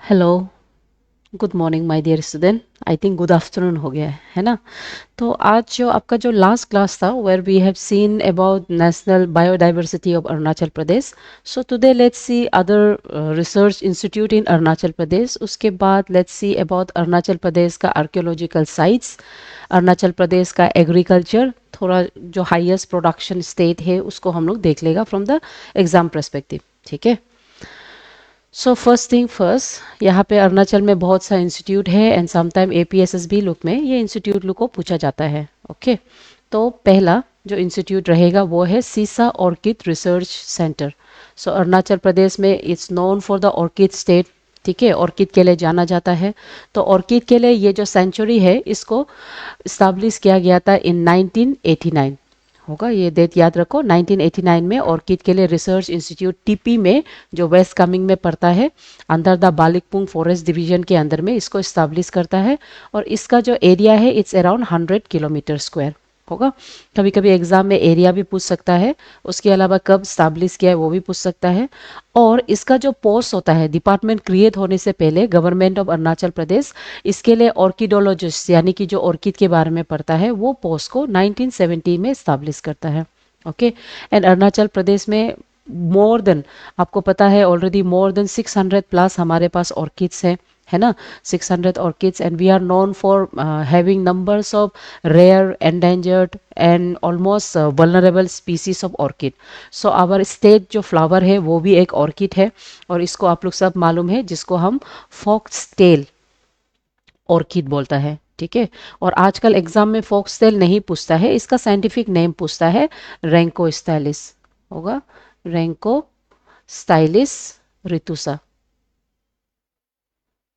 Hello, good morning my dear student. I think good afternoon हो गया है ना। तो आज जो आपका जो लास्ट क्लास था where we have seen about national biodiversity of Arunachal Pradesh. So today let's see other research institute in Arunachal Pradesh. उसके बाद let's see about Arunachal Pradesh का आर्कियोलॉजिकल साइट्स, अरुणाचल प्रदेश का एग्रीकल्चर, थोड़ा जो हाईएस्ट प्रोडक्शन स्टेट है उसको हम लोग देख लेगा फ्रॉम द एग्जाम परस्पेक्टिव। ठीक है। सो फर्स्ट थिंग फर्स्ट, यहाँ पे अरुणाचल में बहुत सा इंस्टीट्यूट है एंड समटाइम एपीएसएसबी लुक में ये इंस्टीट्यूट लुक को पूछा जाता है। ओके। तो पहला जो इंस्टीट्यूट रहेगा वो है सीसा ऑर्किड रिसर्च सेंटर। सो अरुणाचल प्रदेश में it's known for the orchid state. ठीक है, ऑर्किड के लिए जाना जाता है। तो ऑर्किड के लिए ये जो सेंचुरी है इसको इस्टेब्लिश किया गया था इन 1989। होगा, ये डेट याद रखो। 1989 में ऑर्किड के लिए रिसर्च इंस्टीट्यूट टीपी में, जो वेस्ट कामिंग में पड़ता है, अंडर द बालिकपुंग फॉरेस्ट डिवीजन के अंदर में इसको इस्टेब्लिश करता है। और इसका जो एरिया है इट्स अराउंड 100 किलोमीटर स्क्वायर होगा। कभी कभी एग्जाम में एरिया भी पूछ सकता है, उसके अलावा कब स्टैब्लिश किया है वो भी पूछ सकता है। और इसका जो पोस्ट होता है, डिपार्टमेंट क्रिएट होने से पहले गवर्नमेंट ऑफ अरुणाचल प्रदेश इसके लिए ऑर्किडोलॉजिस्ट यानी कि जो ऑर्किड के बारे में पढ़ता है वो पोस्ट को 1970 में स्टैब्लिश करता है। ओके। एंड अरुणाचल प्रदेश में मोर देन, आपको पता है ऑलरेडी, मोर देन 600 प्लस हमारे पास ऑर्किड्स है ना। 600 orchids and we are known for having numbers of rare, endangered and almost vulnerable species of orchid. So our state जो फ्लावर है वो भी एक ऑर्किड है और इसको आप लोग सब मालूम है, जिसको हम फॉक्सटेल ऑर्किड बोलता है। ठीक है। और आजकल एग्जाम में फॉक्सटेल नहीं पूछता है, इसका साइंटिफिक नेम पूछता है रेंको स्टाइलिस। होगा, रेंको स्टाइलिस रितुसा,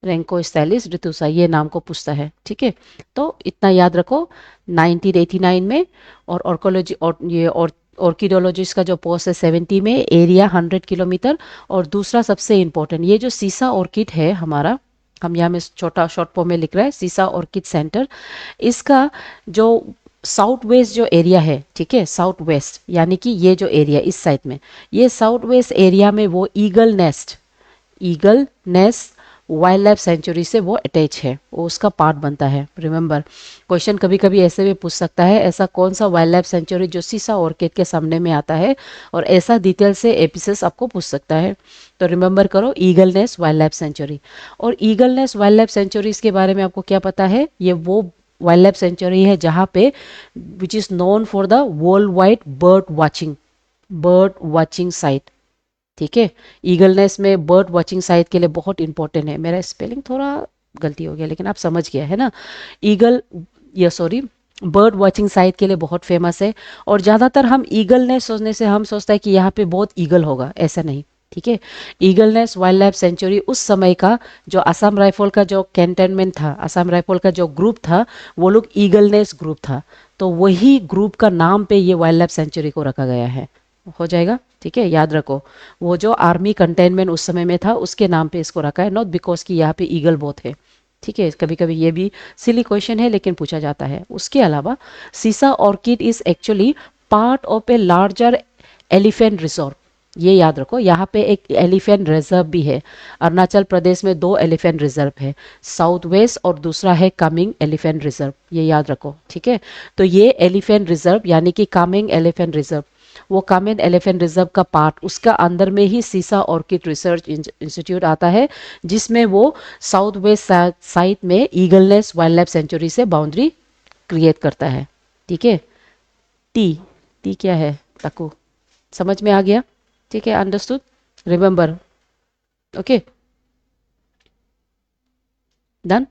रेंको स्टाइलिस रितुसा, ये नाम को पूछता है। ठीक है। तो इतना याद रखो 1989 में। और ऑर्कोलॉजी और ये और ऑर्किडोलॉजिस्ट का जो पोस्ट है 70 में, एरिया 100 किलोमीटर। और दूसरा सबसे इम्पोर्टेंट, ये जो सीसा ऑर्किड है हमारा, हम यहाँ में छोटा शॉर्ट फॉर्म में लिख रहे हैं सीसा ऑर्किड सेंटर। इसका जो साउथ वेस्ट जो एरिया है, ठीक है, साउथ वेस्ट यानी कि ये जो एरिया इस साइड में, ये साउथ वेस्ट एरिया में वो eagle nest wild life century से वो अटैच है, वो उसका पार्ट बनता है। रिमेंबर, क्वेश्चन कभी कभी ऐसे भी पूछ सकता है, ऐसा कौन सा वाइल्ड लाइफ सेंचुरी जो सीसा ऑर्किड के सामने में आता है, और ऐसा डिटेल से एपिसोड आपको पूछ सकता है। तो रिमेंबर करो, eagle nest wild life sanctuary. और eagle nest wild life sanctuary के बारे में आपको क्या पता है, ये वो वाइल्ड लाइफ सेंचुरी है जहाँ पे which is known for the world wide bird watching site. ठीक है। ईगलनेस में बर्ड वाचिंग साइट के लिए बहुत इंपॉर्टेंट है। मेरा स्पेलिंग थोड़ा गलती हो गया लेकिन आप समझ गया है ना। ईगल, ये सॉरी, बर्ड वाचिंग साइट के लिए बहुत फेमस है। और ज़्यादातर हम ईगलनेस सोचने से हम सोचता है कि यहाँ पे बहुत ईगल होगा, ऐसा नहीं। ठीक है। ईगलनेस वाइल्ड लाइफ सेंचुरी उस समय का जो असम राइफल का जो कैंटोनमेंट था, असम राइफल का जो ग्रुप था, वो लोग ईगलनेस ग्रुप था। तो वही ग्रुप का नाम पे ये वाइल्ड लाइफ सेंचुरी को रखा गया है। हो जाएगा। ठीक है, याद रखो, वो जो आर्मी कंटेनमेंट उस समय में था उसके नाम पे इसको रखा है, नॉट बिकॉज कि यहाँ पे ईगल बहुत है। ठीक है, कभी कभी ये भी सिली क्वेश्चन है लेकिन पूछा जाता है। उसके अलावा सीसा orchid is actually part of a larger elephant reserve. ये याद रखो, यहाँ पे एक एलिफेंट रिजर्व भी है। अरुणाचल प्रदेश में दो एलिफेंट रिजर्व है, साउथ वेस्ट और दूसरा है कामिंग एलिफेंट रिजर्व। ये याद रखो। ठीक है। तो ये एलिफेंट रिजर्व यानी कि कामिंग एलिफेंट रिजर्व, वो कामेन एलिफेंट रिजर्व का पार्ट, उसका अंदर में ही सीसा ऑर्किड रिसर्च इंस्टीट्यूट आता है, जिसमें वो साउथ वेस्ट साइड में ईगलनेस वाइल्ड लाइफ सेंचुरी से बाउंड्री क्रिएट करता है। ठीक है। टी, टी क्या है तकु, समझ में आ गया। ठीक है, understood, remember. Okay, done.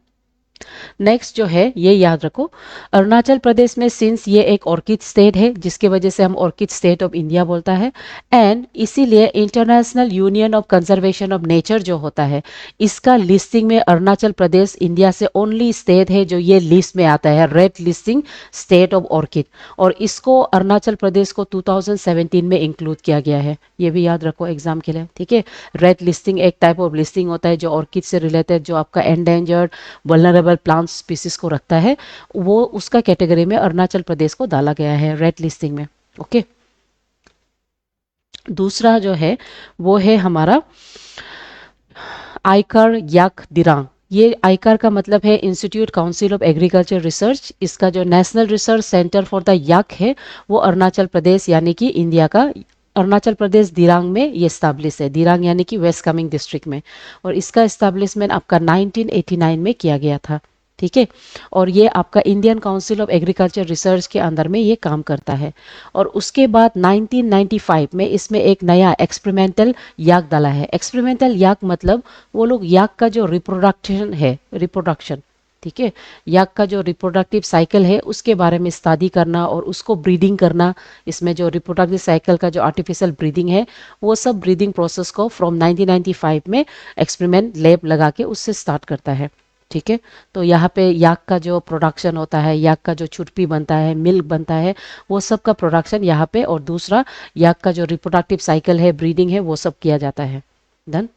Next जो है ये याद रखो, अरुणाचल प्रदेश में सिंस ये एक ऑर्किड स्टेट है, जिसकी वजह से हम ऑर्किड स्टेट ऑफ इंडिया बोलता है। एंड इसीलिए international union of conservation of nature जो होता है, इसका लिस्टिंग में अरुणाचल प्रदेश इंडिया से ओनली स्टेट है जो ये लिस्ट में आता है, red listing state of orchid. और इसको अरुणाचल प्रदेश को 2017 में इंक्लूड किया गया है, ये भी याद रखो एग्जाम के लिए। ठीक है। रेड लिस्टिंग एक टाइप ऑफ लिस्टिंग होता है जो ऑर्किड से रिलेटेड, जो आपका एंडेंजर्ड वल्नरेबल प्लांट स्पीसीज को रखता है, वो उसका कैटेगरी में अरुणाचल प्रदेश को डाला गया है रेड लिस्टिंग में। ओके। दूसरा जो है वो है हमारा आयकर याक दिरांग। ये आयकर का मतलब है institute council of agriculture research. इसका जो national research centre for the yak है वो अरुणाचल प्रदेश यानी कि इंडिया का अरुणाचल प्रदेश दिरांग में ये स्टैब्लिश है। दिरांग यानी कि वेस्ट कामेंग डिस्ट्रिक्ट में, और इसका इस्टेब्लिशमेंट आपका 1989 में किया गया था। ठीक है, और ये आपका Indian council of agriculture research के अंदर में ये काम करता है। और उसके बाद 1995 में इसमें एक नया एक्सपेरिमेंटल याक डाला है। एक्सपेरिमेंटल याक मतलब वो लोग याक का जो रिप्रोडक्शन है, रिप्रोडक्शन, ठीक है, याक का जो रिप्रोडक्टिव साइकिल है उसके बारे में स्टडी करना और उसको ब्रीडिंग करना। इसमें जो रिप्रोडक्टिव साइकिल का जो आर्टिफिशियल ब्रीडिंग है वो सब ब्रीडिंग प्रोसेस को फ्रॉम 1995 में एक्सपेरिमेंट लैब लगा के उससे स्टार्ट करता है। ठीक है, तो यहाँ पे याक का जो प्रोडक्शन होता है, याक का जो छुट्टी बनता है, मिल्क बनता है, वो सब का प्रोडक्शन यहाँ पे, और दूसरा याक का जो रिप्रोडक्टिव साइकिल है, ब्रीडिंग है, वो सब किया जाता है। डन।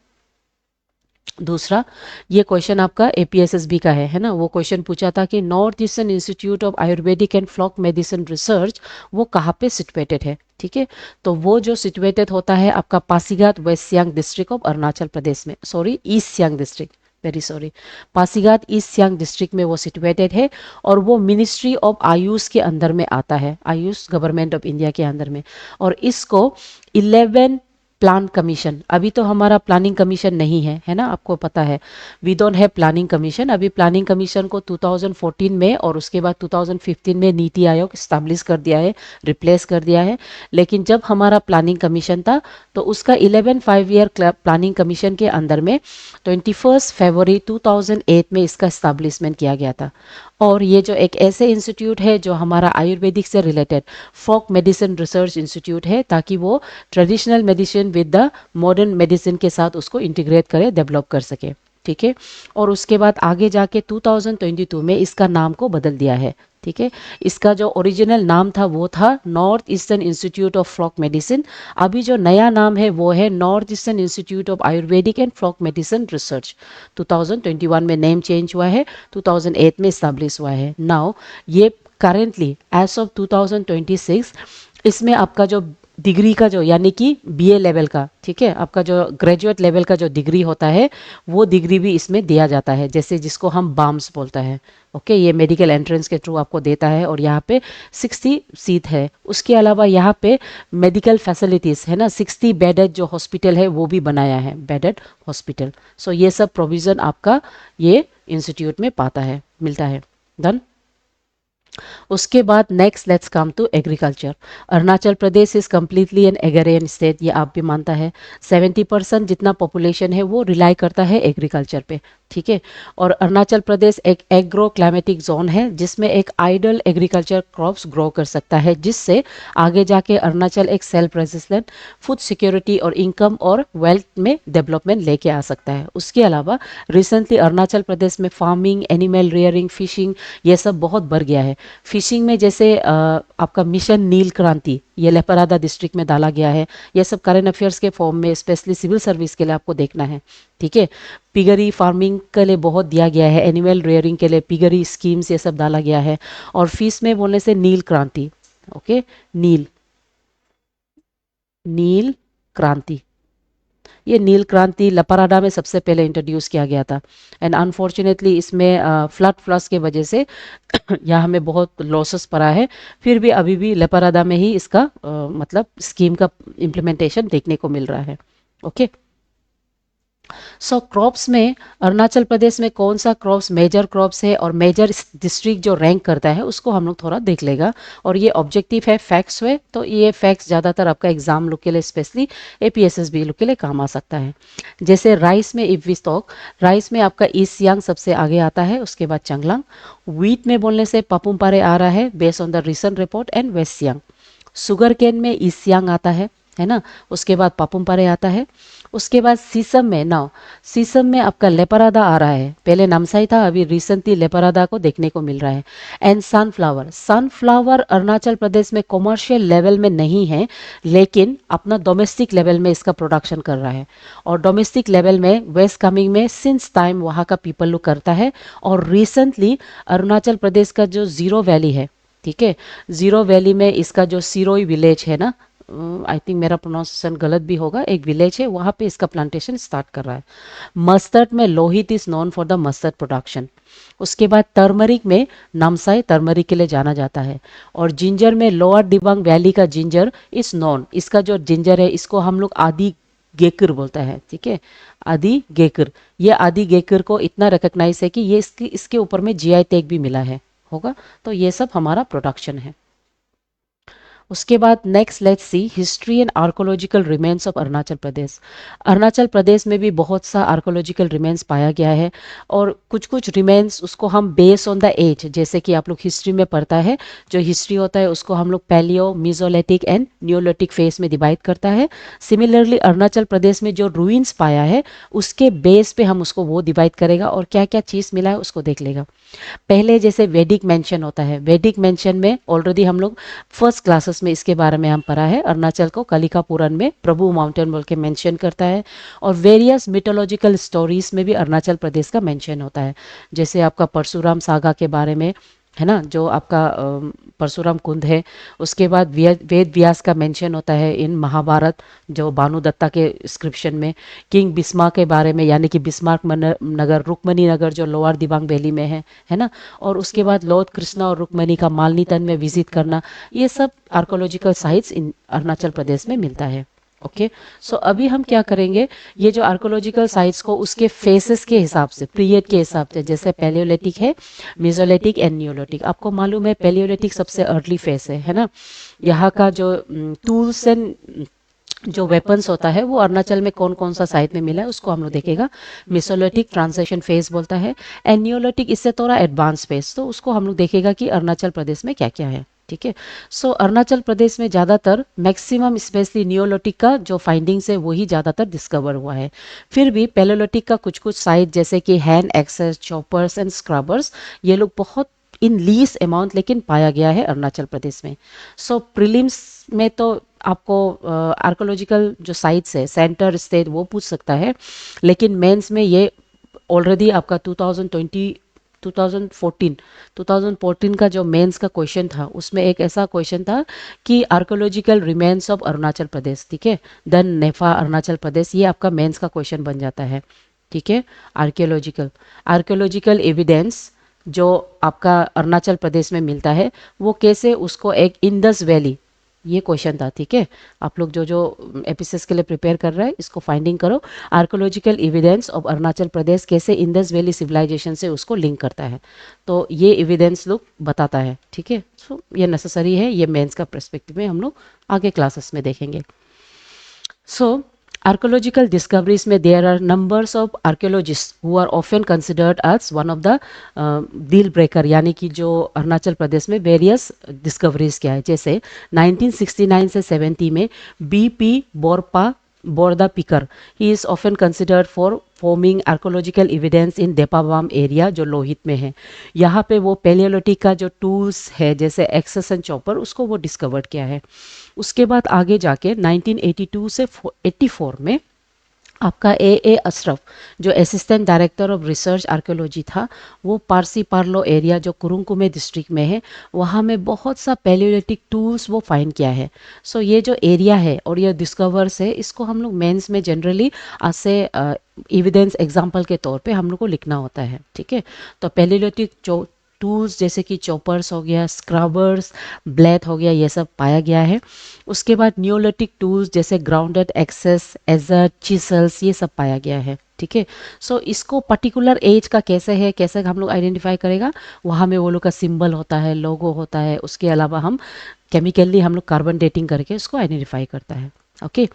दूसरा, ये क्वेश्चन आपका एपीएसएसबी का है ना। वो क्वेश्चन पूछा था कि north eastern institute of Ayurvedic and folk medicine research वो कहाँ पे सिचुएटेड है। ठीक है, तो वो जो सिचुएटेड होता है आपका Pasighat west Siang district of Arunachal Pradesh में, sorry east Siang district, very sorry, Pasighat east Siang district में वो सिचुएटेड है। और वो मिनिस्ट्री ऑफ आयुष के अंदर में आता है, आयुष गवर्नमेंट ऑफ इंडिया के अंदर में। और इसको 11 प्लान कमीशन, अभी तो हमारा प्लानिंग कमीशन नहीं है ना, आपको पता है, we don't have planning commission. अभी प्लानिंग कमीशन को 2014 में और उसके बाद 2015 में नीति आयोग स्टैब्लिश कर दिया है, रिप्लेस कर दिया है। लेकिन जब हमारा प्लानिंग कमीशन था तो उसका 11 5 ईयर प्लानिंग कमीशन के अंदर में 21 फरवरी 2008 में इसका स्टैब्लिशमेंट किया गया था। और ये जो एक ऐसे इंस्टीट्यूट है जो हमारा आयुर्वेदिक से रिलेटेड फोक मेडिसिन रिसर्च इंस्टीट्यूट है, ताकि वो traditional medicine with the modern medicine के साथ उसको इंटीग्रेट करे, डेवलप कर सके। ठीक है, और उसके बाद आगे जाके 2022 में इसका नाम को बदल दिया है। ठीक है, इसका जो ओरिजिनल नाम था वो था north eastern institute of folk medicine. अभी जो नया नाम है वो है north eastern institute of Ayurvedic and folk medicine research. 2021 में नेम चेंज हुआ है, 2008 में इस्टेब्लिश हुआ है। नाउ ये करेंटली एज ऑफ 2026 इसमें आपका जो डिग्री का जो यानी कि बीए लेवल का, ठीक है, आपका जो ग्रेजुएट लेवल का जो डिग्री होता है वो डिग्री भी इसमें दिया जाता है, जैसे जिसको हम बाम्स बोलता है। ओके, ये मेडिकल एंट्रेंस के थ्रू आपको देता है और यहाँ पे 60 सीट है। उसके अलावा यहाँ पे मेडिकल फैसिलिटीज़ है ना, 60 बेडेड जो हॉस्पिटल है वो भी बनाया है, बेडेड हॉस्पिटल। सो ये सब प्रोविज़न आपका ये इंस्टीट्यूट में पाता है, मिलता है। डन। उसके बाद next let's come to agriculture. Arunachal Pradesh is completely an agrarian state, ये आप भी मानता है। 70% जितना पॉपुलेशन है वो रिलाई करता है एग्रीकल्चर पे। ठीक है, और अरुणाचल प्रदेश एक एग्रो क्लाइमेटिक जोन है जिसमें एक आइडल एग्रीकल्चर क्रॉप्स ग्रो कर सकता है, जिससे आगे जाके अरुणाचल एक सेल्फ रेजिस्टेंट फूड सिक्योरिटी और इनकम और वेल्थ में डेवलपमेंट लेके आ सकता है। उसके अलावा रिसेंटली अरुणाचल प्रदेश में फार्मिंग, एनिमल रियरिंग, फिशिंग ये सब बहुत बढ़ गया है। फिशिंग में जैसे आपका मिशन नील क्रांति ये लेपरादा डिस्ट्रिक्ट में डाला गया है। ये सब करंट अफेयर्स के फॉर्म में स्पेशली सिविल सर्विस के लिए आपको देखना है। ठीक है, पिगरी फार्मिंग के लिए बहुत दिया गया है, एनिमल रेयरिंग के लिए पिगरी स्कीम्स ये सब डाला गया है। और फिश में बोलने से नील क्रांति, ओके, नील नील क्रांति, ये नील क्रांति लपराडा में सबसे पहले इंट्रोड्यूस किया गया था। एंड अनफॉर्चुनेटली इसमें फ्लड्स के वजह से यहाँ हमें बहुत लॉसेस पड़ा है। फिर भी अभी भी लपराडा में ही इसका मतलब स्कीम का इम्प्लीमेंटेशन देखने को मिल रहा है। ओके, सो क्रॉप्स में अरुणाचल प्रदेश में कौन सा क्रॉप्स मेजर क्रॉप्स है और मेजर डिस्ट्रिक्ट जो रैंक करता है उसको हम लोग थोड़ा देख लेगा। और ये ऑब्जेक्टिव है, फैक्ट्स है, तो ये फैक्ट्स ज़्यादातर आपका एग्जाम लोग के लिए स्पेशली एपीएसएसबी लोग के लिए काम आ सकता है। जैसे राइस में इफ वी टॉक, राइस में आपका ईस्ट सियांग सबसे आगे आता है, उसके बाद चंगलांग। व्हीट में बोलने से पापुम पारे आ रहा है based on the recent report, and west Siang. Sugar cane में ईस्ट सियांग आता है ना, उसके बाद पापुम पारे आता है। उसके बाद सीसम में, नाउ सीसम में आपका लेपरादा आ रहा है, पहले नामसाई था, अभी रिसेंटली लेपरादा को देखने को मिल रहा है। And sunflower, sunflower Arunachal Pradesh में कॉमर्शियल लेवल में नहीं है, लेकिन अपना डोमेस्टिक लेवल में इसका प्रोडक्शन कर रहा है। और डोमेस्टिक लेवल में वेस्ट कामेंग में सिंस टाइम वहाँ का पीपल लोग करता है। और रिसेंटली अरुणाचल प्रदेश का जो जीरो वैली है, ठीक है, जीरो वैली में इसका जो सिरोई विलेज है ना, आई थिंक मेरा प्रोनाउंसिएशन गलत भी होगा, एक विलेज है वहाँ पे इसका प्लांटेशन स्टार्ट कर रहा है। मस्टर्ड में Lohit is known for the mustard production. उसके बाद टर्मरिक में नामसाई टर्मरिक के लिए जाना जाता है। और जिंजर में लोअर दिबांग वैली का जिंजर इज नोन, इसका जो जिंजर है इसको हम लोग आदि गेकर बोलता है, ठीक है, आदि गेकर। ये आदि गेकर को इतना रिकग्नाइज है कि ये इसके ऊपर में जीआई टैग भी मिला है होगा। तो ये सब हमारा प्रोडक्शन है। उसके बाद next let's see history and archaeological remains of Arunachal Pradesh. Arunachal Pradesh में भी बहुत सा आर्कोलॉजिकल रिमेन्स पाया गया है। और कुछ कुछ रिमेन्स उसको हम बेस ऑन द एज, जैसे कि आप लोग हिस्ट्री में पढ़ता है, जो हिस्ट्री होता है उसको हम लोग palaeo, mesolithic and neolithic phase में डिवाइड करता है। सिमिलरली अरुणाचल प्रदेश में जो रूइंस पाया है उसके बेस पे हम उसको वो डिवाइड करेगा और क्या क्या चीज़ मिला है उसको देख लेगा। पहले जैसे वैदिक मेंशन होता है, वैदिक मेंशन में ऑलरेडी हम लोग फर्स्ट क्लासेस में इसके बारे में हम पढ़ा है। अरुणाचल को कलिका पुराण में प्रभु माउंटेन बोल के मेंशन करता है। और वेरियस मिथोलॉजिकल स्टोरीज में भी अरुणाचल प्रदेश का मेंशन होता है। जैसे आपका परशुराम सागा के बारे में है ना, जो आपका परशुराम कुंड है। उसके बाद वेद व्यास का मेंशन होता है इन महाभारत, जो भानु दत्ता के स्क्रिप्शन में। किंग बिस्मार्क के बारे में, यानी कि बिस्मार्क नगर, रुक्मणी नगर जो लोअर दिबांग वैली में है ना। और उसके बाद लॉर्ड कृष्णा और रुक्मणी का मालनीतन में विजिट करना, ये सब archaeological sites in Arunachal Pradesh में मिलता है। ओके, सो अभी हम क्या करेंगे, ये जो आर्कोलॉजिकल साइट्स को उसके फेसेस के हिसाब से, पीरियड के हिसाब से, जैसे पैलियोलिथिक है, मेसोलिथिक एंड न्यूलिथिक। आपको मालूम है पैलियोलिथिक सबसे अर्ली फेस है ना। यहाँ का जो टूल्स एंड जो वेपन्स होता है वो अरुणाचल में कौन कौन सा साइट में मिला है उसको हम लोग देखेगा। मेसोलिथिक ट्रांजेक्शन फेज बोलता है। एंड न्यूलिथिक इससे थोड़ा एडवांस फेज, तो उसको हम लोग देखेगा कि अरुणाचल प्रदेश में क्या क्या है, ठीक है। सो अरुणाचल प्रदेश में ज़्यादातर मैक्सिमम स्पेशली नियोलिथिक का जो फाइंडिंग्स है वही ज़्यादातर डिस्कवर हुआ है। फिर भी पैलियोलिथिक का कुछ कुछ साइट जैसे कि hand axes, choppers and scrapers, ये लोग बहुत इन लीस अमाउंट लेकिन पाया गया है अरुणाचल प्रदेश में। सो प्रीलिम्स में तो आपको आर्कोलॉजिकल जो साइट्स है सेंटर स्टेट वो पूछ सकता है, लेकिन मेंस में ये ऑलरेडी आपका 2014 का जो मेंस का क्वेश्चन था उसमें एक ऐसा क्वेश्चन था कि आर्कोलॉजिकल रिमेन्स ऑफ अरुणाचल प्रदेश, ठीक है, देन नेफा अरुणाचल प्रदेश, ये आपका मेंस का क्वेश्चन बन जाता है, ठीक है। आर्कियोलॉजिकल आर्कियोलॉजिकल एविडेंस जो आपका अरुणाचल प्रदेश में मिलता है वो कैसे, उसको एक इंडस वैली, ये क्वेश्चन था, ठीक है। आप लोग जो जो एपिसोड्स के लिए प्रिपेयर कर रहे हैं इसको फाइंडिंग करो। आर्कोलॉजिकल एविडेंस ऑफ अरुणाचल प्रदेश कैसे इंडस वैली सिविलाइजेशन से उसको लिंक करता है, तो ये एविडेंस लोग बताता है, ठीक है। सो ये नेसेसरी है, ये मेंस का पर्सपेक्टिव में हम लोग आगे क्लासेस में देखेंगे। सो archaeological discoveries में there are numbers of archaeologists who are often considered as one of the deal breaker, यानी कि जो अरुणाचल प्रदेश में वेरियस डिस्कवरीज क्या है। जैसे 1969 से 70 में बीपी बोरदा पिकर, he is often considered for forming archaeological evidence in देपाबाम एरिया जो लोहित में है। यहाँ पे वो पैलियोलिथिक का जो टूल्स है जैसे एक्सेस एंड चॉपर उसको वो डिस्कवर्ड किया है। उसके बाद आगे जाके 1982 से 84 में आपका ए अशरफ जो assistant director of research archaeology था, वो पारसी पार्लो एरिया जो कुरुंकुमे डिस्ट्रिक्ट में है वहाँ में बहुत सा पैलियोलिथिक टूल्स वो फाइंड किया है। सो ये जो एरिया है और ये डिस्कवर्स है इसको हम लोग मेंस में जनरली ऐसे एविडेंस एग्जाम्पल के तौर पे हम लोग को लिखना होता है, ठीक है। तो पैलियोलिथिक जो टूल्स जैसे कि चॉपर्स हो गया, स्क्रबर्स, ब्लेड हो गया, ये सब पाया गया है। उसके बाद न्यूलिथिक टूल्स जैसे ग्राउंडेड एक्सेस, एजर, चिसल्स, ये सब पाया गया है, ठीक है। सो इसको पर्टिकुलर एज का कैसे है, कैसे हम लोग आइडेंटिफाई करेगा, वहाँ में वो लोग का सिंबल होता है, लोगो होता है। उसके अलावा हम केमिकली हम लोग कार्बन डेटिंग करके उसको आइडेंटिफाई करता है, ओके।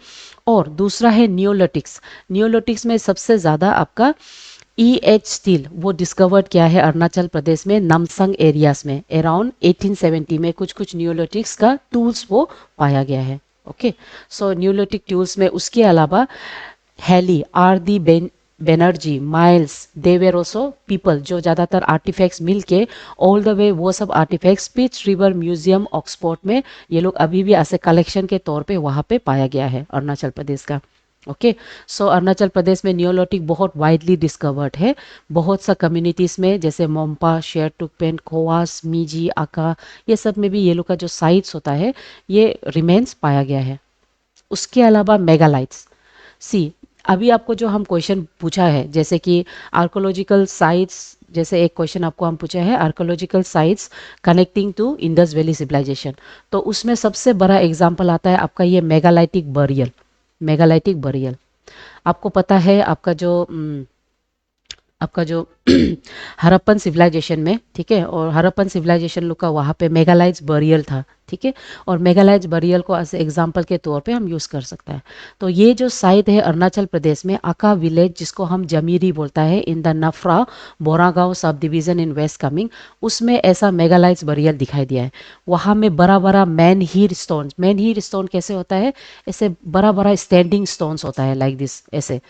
और दूसरा है नियोलिथिक्स। नियोलिथिक्स में सबसे ज़्यादा आपका एच स्टील वो डिस्कवर्ड किया है अरुणाचल प्रदेश में नामसंग एरियाज में अराउंड 1870 में। कुछ कुछ न्यूलिथिक्स का टूल्स वो पाया गया है, ओके। सो न्यूलिथिक टूल्स में उसके अलावा हैली, आर दी बैनर्जी, माइल्स, देवेर ऑल्सो पीपल, जो ज़्यादातर आर्टिफैक्ट्स मिल के ऑल द वे वो सब artefacts Pitt River museum Oxford में ये लोग अभी भी ऐसे कलेक्शन के तौर पे वहाँ पे पाया गया है अरुणाचल प्रदेश का। ओके। सो अरुणाचल प्रदेश में नियोलिथिक बहुत वाइडली डिस्कवर्ड है। बहुत सा कम्युनिटीज़ में जैसे मोम्पा, शेरटुकपेन, खोवास, मीजी, आका, ये सब में भी ये लोग का जो साइट्स होता है ये रिमेन्स पाया गया है। उसके अलावा मेगालाइट्स, सी, अभी आपको जो हम क्वेश्चन पूछा है जैसे कि आर्कोलॉजिकल साइट्स, जैसे एक क्वेश्चन आपको हम पूछा है archaeological sites connecting to Indus valley civilisation, तो उसमें सबसे बड़ा एग्जांपल आता है आपका ये मेगालाइटिक बरियल। मेगालाइटिक बरियल, आपको पता है आपका जो हरप्पन सिविलाइजेशन में, ठीक है, और हरप्पन सिविलाइजेशन लोग का वहाँ पे मेगालाइट्स बरियल था, ठीक है, और मेगालाइट्स बरियल को एज एग्जांपल के तौर पे हम यूज़ कर सकते हैं। तो ये जो साइट है अरुणाचल प्रदेश में आका विलेज, जिसको हम जमीरी बोलता है, इन द नफरा Boragaon sub division in waste Kameng, उसमें ऐसा मेगालाइट्स बरियल दिखाई दिया है। वहाँ में बड़ा बड़ा मैन हीर स्टोन, मैन हीर स्टोन कैसे होता है, ऐसे बड़ा बड़ा स्टैंडिंग स्टोन्स होता है लाइक दिस, ऐसे,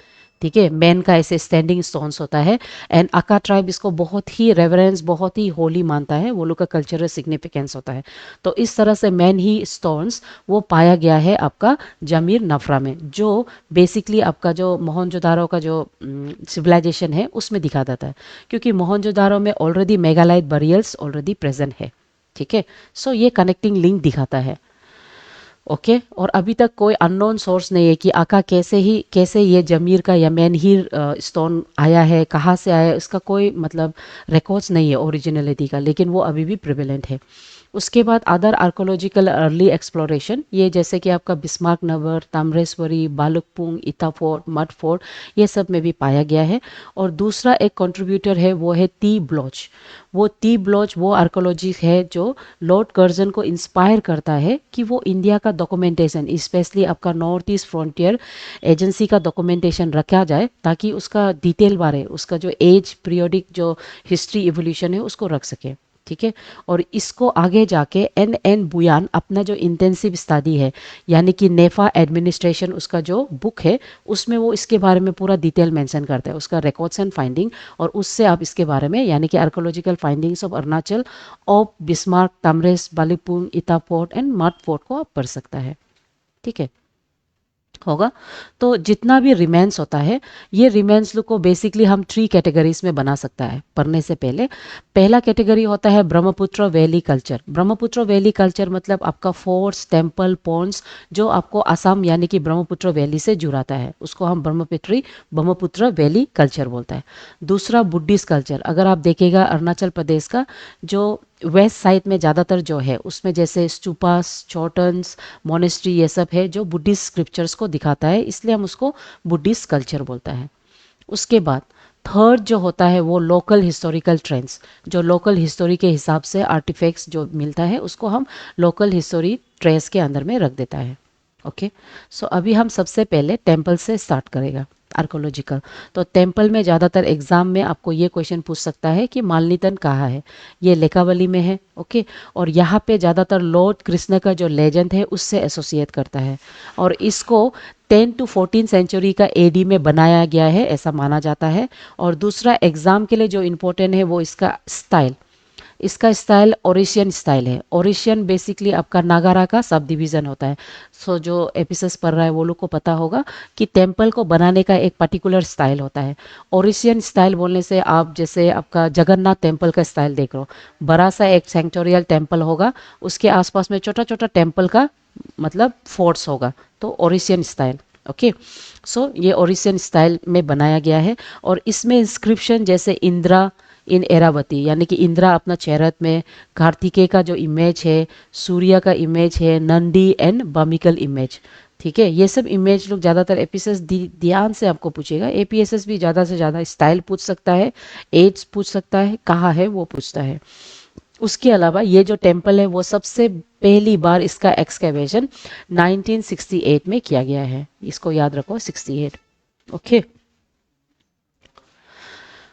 ठीक है, मैन का ऐसे स्टैंडिंग स्टोन्स होता है। एंड अका ट्राइब इसको बहुत ही रेवरेंस, बहुत ही होली मानता है, वो लोग का कल्चरल सिग्निफिकेंस होता है। तो इस तरह से मैन ही स्टोन्स वो पाया गया है आपका जमीर नफरा में, जो बेसिकली आपका जो मोहनजोदारो का जो सिविलाइजेशन है उसमें दिखा देता है, क्योंकि मोहनजोदारो में ऑलरेडी मेगालाइट बरियल्स ऑलरेडी प्रेजेंट है, ठीक है। सो ये कनेक्टिंग लिंक दिखाता है। ओके, और अभी तक कोई अननोन सोर्स नहीं है कि आका कैसे ये जमीर का या मेनहीर स्टोन आया है, कहाँ से आया है, इसका कोई मतलब रिकॉर्ड्स नहीं है ओरिजिनलिटी का, लेकिन वो अभी भी प्रिवेलेंट है। उसके बाद अदर आर्कोलॉजिकल अर्ली एक्सप्लोरेशन, ये जैसे कि आपका बिस्मार्क नगर, ताम्रेश्वरी, बालुकपुंग, इता फोर्ट, मड फोर्ट, ये सब में भी पाया गया है। और दूसरा एक कंट्रीब्यूटर है वो है टी ब्लॉच। वो टी ब्लॉच वो आर्कोलॉजी है जो लॉर्ड कर्जन को इंस्पायर करता है कि वो इंडिया का डॉक्यूमेंटेशन, स्पेशली आपका नॉर्थ ईस्ट फ्रंटियर एजेंसी का डॉक्यूमेंटेशन रखा जाए, ताकि उसका डिटेल बारे, उसका जो एज पीरियोडिक जो हिस्ट्री इवोल्यूशन है उसको रख सके, ठीक है। और इसको आगे जाके एन बुयान अपना जो इंटेंसिव स्टडी है, यानी कि नेफा एडमिनिस्ट्रेशन उसका जो बुक है, उसमें वो इसके बारे में पूरा डिटेल मेंशन करता है, उसका रिकॉर्ड्स एंड फाइंडिंग, और उससे आप इसके बारे में यानी कि archaeological findings of Arunachal of Bhismak, तामरेस, बालिपुंग, Ita fort and mud fort को आप पढ़ सकता है, ठीक है, होगा। तो जितना भी रिमेन्स होता है, ये रिमेन्स लोग को बेसिकली हम 3 कैटेगरीज में बना सकता है पढ़ने से पहले। पहला कैटेगरी होता है Brahmaputra valley culture. Brahmaputra valley culture मतलब आपका फोर्ट्स, टेम्पल, पॉन्ड्स, जो आपको असम यानी कि ब्रह्मपुत्र वैली से जुड़ाता है, उसको हम ब्रह्मपुत्र वैली कल्चर बोलता है। दूसरा बुद्धिस्ट कल्चर, अगर आप देखेगा अरुणाचल प्रदेश का जो वेस्ट साइड में ज़्यादातर जो है उसमें जैसे स्टूपास, चौटन्स, मोनेस्ट्री, ये सब है जो बुद्धिस्ट स्क्रिप्चर्स को दिखाता है, इसलिए हम उसको बुद्धिस्ट कल्चर बोलता है। उसके बाद थर्ड जो होता है वो लोकल हिस्टोरिकल ट्रेंड्स, जो लोकल हिस्टोरी के हिसाब से आर्टिफैक्ट्स जो मिलता है उसको हम लोकल हिस्टोरी ट्रेस के अंदर में रख देता है। ओके, सो अभी हम सबसे पहले टेम्पल से स्टार्ट करेगा आर्कोलॉजिकल। तो टेम्पल में ज़्यादातर एग्जाम में आपको ये क्वेश्चन पूछ सकता है कि मालनीतन कहाँ है, ये लेकावली में है, ओके, और यहाँ पे ज़्यादातर लॉर्ड कृष्ण का जो लेजेंड है उससे एसोसिएट करता है, और इसको 10 to 14 सेंचुरी का एडी में बनाया गया है ऐसा माना जाता है। और दूसरा एग्जाम के लिए जो इम्पोर्टेंट है वो इसका स्टाइल, इसका स्टाइल ओरिशियन स्टाइल है। ओरिशियन बेसिकली आपका नागारा का सब डिवीज़न होता है। सो जो एपिसोड्स पढ़ रहा है वो लोग को पता होगा कि टेम्पल को बनाने का एक पर्टिकुलर स्टाइल होता है। ओरिशियन स्टाइल बोलने से आप जैसे आपका जगन्नाथ टेम्पल का स्टाइल देख लो, बड़ा सा एक सेंक्टोरियल टेम्पल होगा, उसके आसपास में छोटा छोटा टेम्पल का मतलब फोर्ट्स होगा, तो ओरिशियन स्टाइल। ओके, सो ये ओरिशियन स्टाइल में बनाया गया है। और इसमें इंस्क्रिप्शन जैसे इंदिरा इन एरावती, यानी कि इंदिरा अपना चेहरत में, कार्तिकेय का जो इमेज है, सूर्य का इमेज है, नंदी एंड बमिकल इमेज, ठीक है, ये सब इमेज लोग ज़्यादातर एपीएसएस ध्यान से आपको पूछेगा। एपीएसएस भी ज़्यादा से ज़्यादा स्टाइल पूछ सकता है, एज पूछ सकता है, कहाँ है वो पूछता है। उसके अलावा ये जो टेम्पल है वो सबसे पहली बार इसका एक्सकेवेशन 1968 में किया गया है, इसको याद रखो 68। ओके,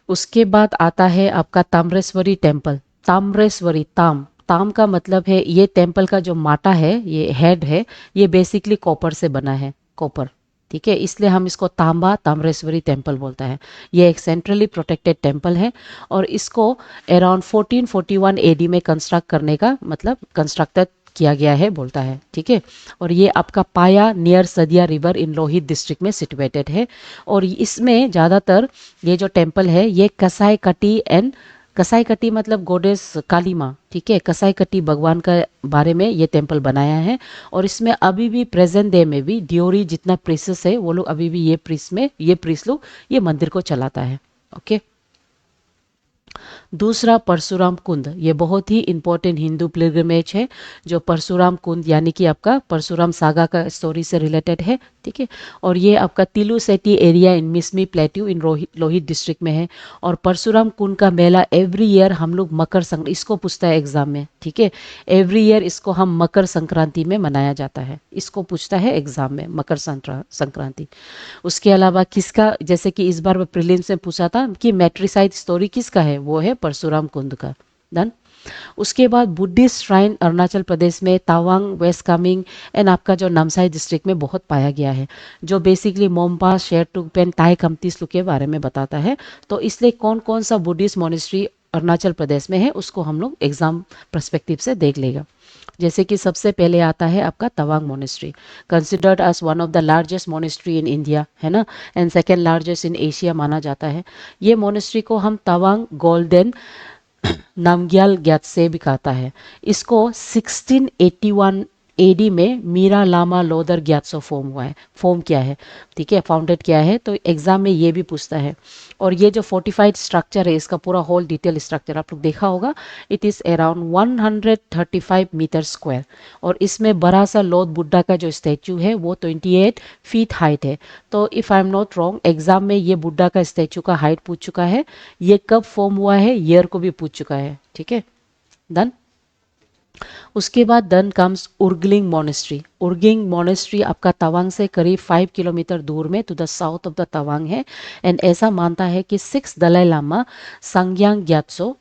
उसके बाद आता है आपका ताम्रेश्वरी टेम्पल। ताम्रेश्वरी, ताम, ताम का मतलब है ये टेम्पल का जो माटा है, ये हेड है, ये बेसिकली कॉपर से बना है, कॉपर, ठीक है, इसलिए हम इसको तांबा ताम्रेश्वरी टेम्पल बोलता है। ये एक सेंट्रली प्रोटेक्टेड टेम्पल है, और इसको अराउंड 1441 एडी में कंस्ट्रक्ट करने का मतलब कंस्ट्रक्टेड किया गया है बोलता है, ठीक है। और ये आपका पाया near Sadiya river in Lohit district में सिचुएटेड है। और इसमें ज़्यादातर ये जो टेम्पल है ये कसाई कटी एंड कसाई कटी मतलब गोडेस काली माँ, ठीक है, कसाई कटी भगवान का बारे में ये टेम्पल बनाया है। और इसमें अभी भी प्रेजेंट डे में भी ड्योरी जितना प्रीसेस है वो लोग अभी भी ये प्रीस लोग ये मंदिर को चलाता है। ओके। दूसरा परशुराम कुंड, ये बहुत ही इंपॉर्टेंट हिंदू पिलग्रिमेज है। जो परशुराम कुंड यानी कि आपका परशुराम सागा का स्टोरी से रिलेटेड है, ठीक है। और ये आपका तिलू सेटी area in Mishmi plateau in Lohit district में है। और परशुराम कुंड का मेला एवरी ईयर हम लोग मकर संक्रांति, इसको पूछता है एग्जाम में, ठीक है। एवरी ईयर इसको हम मकर संक्रांति में मनाया जाता है, इसको पूछता है एग्जाम में, मकर संक्रांति। उसके अलावा किसका, जैसे कि इस बार प्रीलिम्स में पूछा था कि मैट्रिसाइड स्टोरी किसका है, वो है परशुराम कुंड का। डन। उसके बाद बुद्धिस्ट श्राइन अरुणाचल प्रदेश में तावांग, वेस्ट कामिंग एंड आपका जो नामसाई डिस्ट्रिक्ट में बहुत पाया गया है, जो बेसिकली मोम्पा, शेरटुकपेन, ताई कमतीसलू के बारे में बताता है। तो इसलिए कौन कौन सा बुद्धिस्ट मोनेस्ट्री अरुणाचल प्रदेश में है उसको हम लोग एग्जाम पर्सपेक्टिव से देख लेगा। जैसे कि सबसे पहले आता है आपका Tawang monastery, considered as one of the largest monastery in India, है ना, and second largest in Asia माना जाता है। ये मोनेस्ट्री को हम तवांग गोल्डन नामग्याल ग्यात्से भी कहता है। इसको 1681 एडी में मीरा लामा लोदर ग्यात्सो फॉर्म हुआ है, फॉर्म किया है, ठीक है, फाउंडेड किया है। तो एग्जाम में ये भी पूछता है। और ये जो फोर्टिफाइड स्ट्रक्चर है, इसका पूरा होल डिटेल स्ट्रक्चर आप लोग देखा होगा। It is around 135 metre square. और इसमें बड़ा सा लॉर्ड बुद्धा का जो स्टैचू है वो 28 फीट हाइट है। तो if I am not wrong, exam में ये बुद्धा का स्टैचू का हाइट पूछ चुका है, ये कब फॉर्म हुआ है ईयर को भी पूछ चुका है, ठीक है। डन। उसके बाद then comes Urgelling monastery. Urgelling monastery आपका तवांग से करीब 5 किलोमीटर दूर में to the south of the Tawang है। एंड ऐसा मानता है कि 6 दलाई लामा संग्यांग ग्यात्सो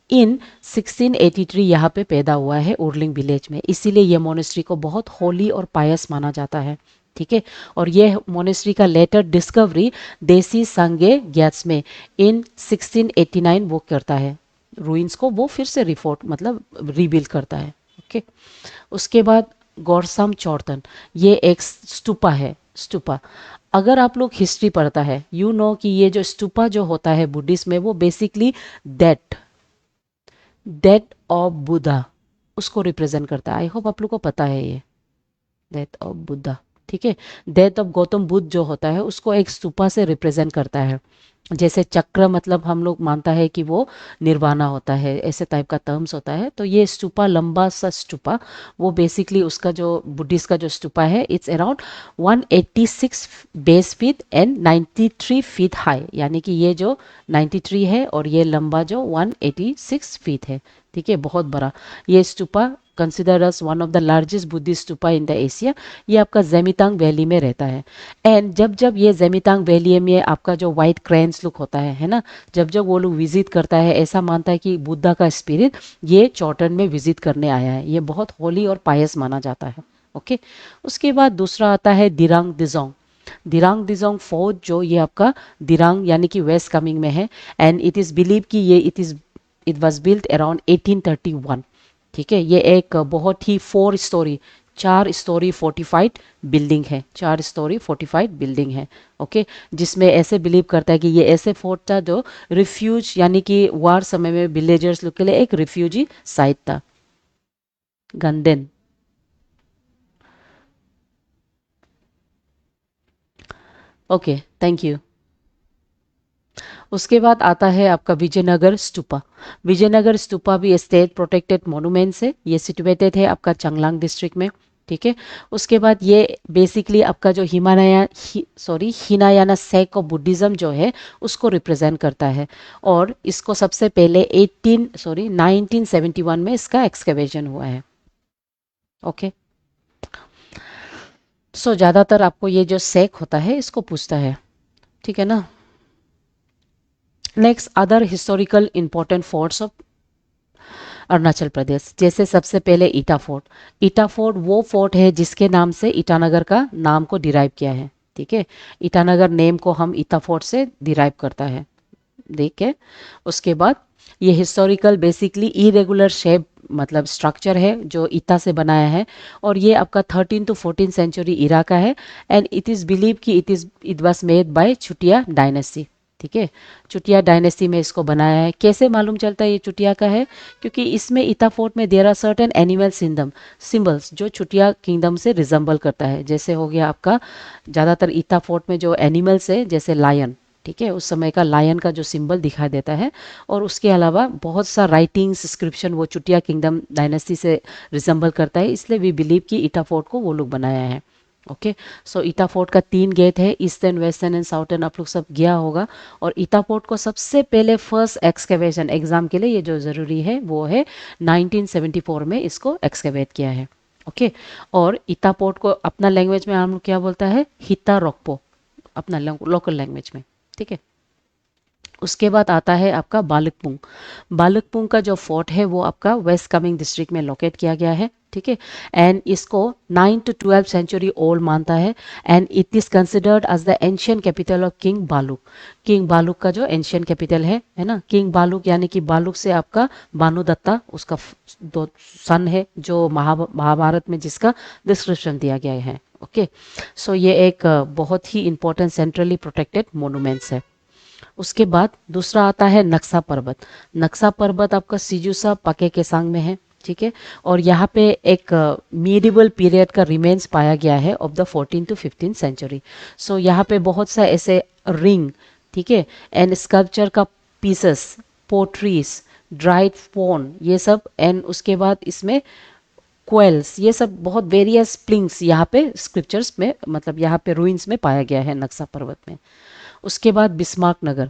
इन 1683 यहाँ पे पैदा हुआ है उर्लिंग विलेज में, इसीलिए ये मोनेस्ट्री को बहुत होली और पायस माना जाता है, ठीक है। और ये मोनेस्ट्री का लेटर डिस्कवरी देसी संगे ग्यात्स में इन 1689 वो करता है, रूइंस को वो फिर से रिफोर्ट मतलब रिबिल्ड करता है। ओके। उसके बाद गोरसाम चौर्तन, ये एक स्तूपा है, स्तूपा। अगर आप लोग हिस्ट्री पढ़ता है यू नो कि ये जो स्तूपा जो होता है बुद्धिस्ट में वो basically death death of Buddha उसको रिप्रेजेंट करता है। आई होप आप लोग को पता है ये डेथ ऑफ बुद्धा, ठीक है। डेथ ऑफ गौतम बुद्ध जो होता है उसको एक स्तूपा से रिप्रेजेंट करता है। जैसे चक्र मतलब हम लोग मानता है कि वो निर्वाणा होता है, ऐसे टाइप का टर्म्स होता है। तो ये स्तूपा, लंबा सा स्तूपा, वो बेसिकली उसका जो बुद्धिस्ट का जो स्तूपा है it's around 186 base feet and 93 feet high, यानी कि ये जो 93 है और ये लंबा जो 186 फीट है, ठीक है, बहुत बड़ा। ये stupa consider as one of the largest Buddhist stupa in the Asia. ये आपका जेमितांग वैली में रहता है। एंड जब जब ये जेमितांग वैली में आपका जो वाइट क्रेन्स लुक होता है ना, जब जब वो लोग विजिट करता है ऐसा मानता है कि बुद्धा का स्पिरिट ये चौटन में विजिट करने आया है। ये बहुत होली और पायस माना जाता है। ओके। उसके बाद दूसरा आता है दिरांग दिजोंग। दिरांग दिजोंग फोर्ट जो ये आपका दिरांग यानी कि वेस्ट कमिंग में है। एंड इट इज़ बिलीव कि ये इट वॉज बिल्ट अराउंड 1831, ठीक है। ये एक बहुत ही 4 स्टोरी फोर्टिफाइड बिल्डिंग है, 4 स्टोरी फोर्टिफाइड बिल्डिंग है। ओके। जिसमें ऐसे बिलीव करता है कि ये ऐसे फोर्ट था जो रिफ्यूज यानी कि वार समय में विलेजर्स लोग के लिए एक रिफ्यूजी साइट था। गंदेन। Okay, thank you. उसके बाद आता है आपका विजयनगर स्तूपा। विजयनगर स्तूपा भी स्टेट प्रोटेक्टेड मोनूमेंट्स है। ये सिचुएटेड है आपका चांगलांग डिस्ट्रिक्ट में, ठीक है। उसके बाद ये बेसिकली आपका जो हिनायाना सेक ऑफ बुद्धिज्म जो है उसको रिप्रेजेंट करता है। और इसको सबसे पहले 1971 में इसका एक्सकेवेशन हुआ है। ओके। सो ज़्यादातर आपको ये जो सेक होता है इसको पूछता है, ठीक है ना। Next other historical important forts of Arunachal Pradesh, जैसे सबसे पहले ईटा फोर्ट। ईटा फोर्ट वो फोर्ट है जिसके नाम से ईटानगर का नाम को डिराइव किया है, ठीक है। ईटानगर नेम को हम ईटा फोर्ट से डिराइव करता है, देख के। उसके बाद ये हिस्टोरिकल बेसिकली इरेगुलर शेप मतलब स्ट्रक्चर है जो ईटा से बनाया है, और ये आपका 13 टू 14 सेंचुरी इरा का है। एंड इट इज़ बिलीव कि it was made by Chutia dynasty. ठीक है, चुटिया डायनेस्टी में इसको बनाया है। कैसे मालूम चलता है ये चुटिया का है? क्योंकि इसमें ईटा फोर्ट में there are certain animal symbols जो चुटिया किंगडम से रिजेंबल करता है। जैसे हो गया आपका ज़्यादातर ईटा फोर्ट में जो एनिमल्स है जैसे लायन, ठीक है, उस समय का लायन का जो सिंबल दिखाई देता है। और उसके अलावा बहुत सा राइटिंग्स स्क्रिप्शन वो चुटिया किंगडम डायनेस्टी से रिजेंबल करता है, इसलिए वी बिलीव कि ईटा फोर्ट को वो लोग बनाया है। ओके, सो ईटा फोर्ट का 3 गेट है, ईस्टर्न, वेस्टर्न एंड साउथर्न, आप लोग सब गया होगा। और ईटा फोर्ट को सबसे पहले फर्स्ट एक्सकेवेशन एग्जाम के लिए ये जो ज़रूरी है वो है 1974 में इसको एक्सकेवेट किया है। ओके, और ईटा पोर्ट को अपना लैंग्वेज में हम लोग क्या बोलता है? हिता रोकपो, अपना लोकल लैंग्वेज में। ठीक है, उसके बाद आता है आपका बालकपुंग। बालकपुंग का जो फोर्ट है वो आपका वेस्ट कामेंग डिस्ट्रिक्ट में लोकेट किया गया है। ठीक है, एंड इसको 9 टू 12 सेंचुरी ओल्ड मानता है। And it is considered as the ancient capital of king Baluk. King Baluk का जो एंशियंट कैपिटल है ना, किंग बालुक यानी कि बालुक से आपका भानुदत्ता उसका दो सन है, जो महाभारत में जिसका डिस्क्रिप्शन दिया गया है। ओके, सो ये एक बहुत ही इंपॉर्टेंट सेंट्रली प्रोटेक्टेड मोनूमेंट्स है। उसके बाद दूसरा आता है नक्सा पर्वत। नक्सा पर्वत आपका सिजुसा पाके केसांग में है। ठीक है, और यहाँ पे एक मीडिवल पीरियड का रिमेन्स पाया गया है ऑफ द 14 टू 15 सेंचुरी। सो यहाँ पे बहुत सा ऐसे रिंग, ठीक है, एंड स्कल्पचर का पीसेस, पोट्रीज, ड्राइड फोन, ये सब, एंड उसके बाद इसमें क्वेल्स, ये सब बहुत वेरियस प्लिंग्स यहाँ पे स्क्रिप्चर्स में, मतलब यहाँ पे रूइंस में पाया गया है नक्सा पर्वत में। उसके बाद Bhismaknagar.